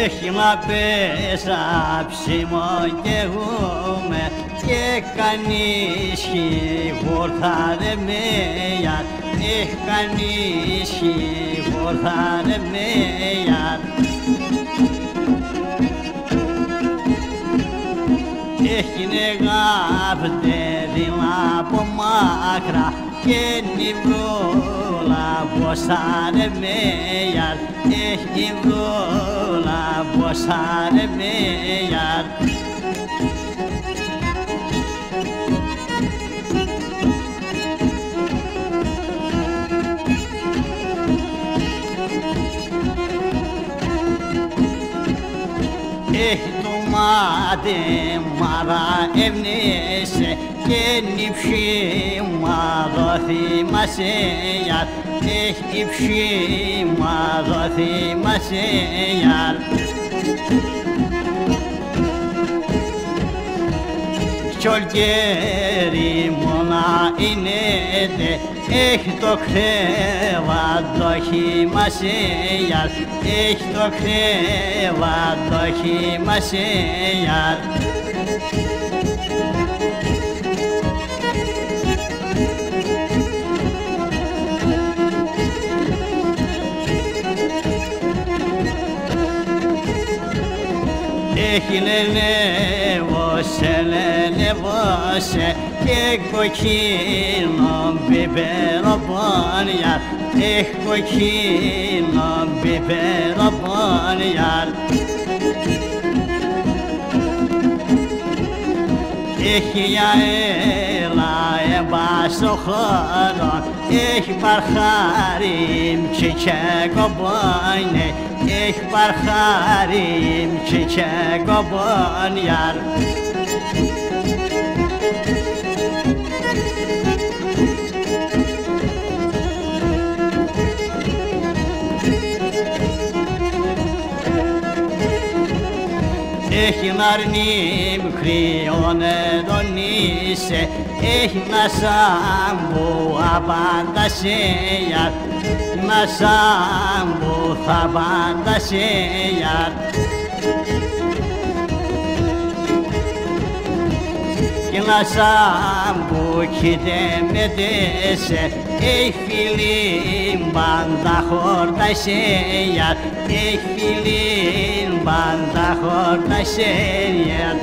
Έχει να πέσα ψήμο κι εγώ με και κανείς χιχορθά δε μέια. Έχει κανείς χιχορθά δε μέια. Έχει νεγάπτε δειλά από μάκρα και νιβρόλα πόσα ρε μέιαρ. Έχει νιβρόλα πόσα ρε μέιαρ. Έχει το μάτι μάρα ευνήσε και νυψή μα δόθη μασέιαρ. Έχει νυψή μα δόθη μασέιαρ. Κι ολκέρι μόνα είναι έχει το κρέβατο χυμασέιαρ. Έχει το κρέβατο χυμασέιαρ. Έχει λενεύωσε και κοκκίνο πιπεροπόνιαρ. Έχει κοκκίνο πιπεροπόνιαρ. Έχει για έλα εμπά στο χώρο. Έχει παρχάρι μτσικέ κομπόνι. Έχει παρχάρι μτσικέ κομπόνιαρ. Έχει να αρνήμ κρυώνε τον είσαι. Έχει να σάμπου απαντασέιαρ. Να σάμπου θα απαντασέιαρ. Και να σάμπου κοίτε με τέσε. Έχει φίλοι μπάντα χορτασέιαρ. Έχει φίλοι μπάντα χορτασέιαρ.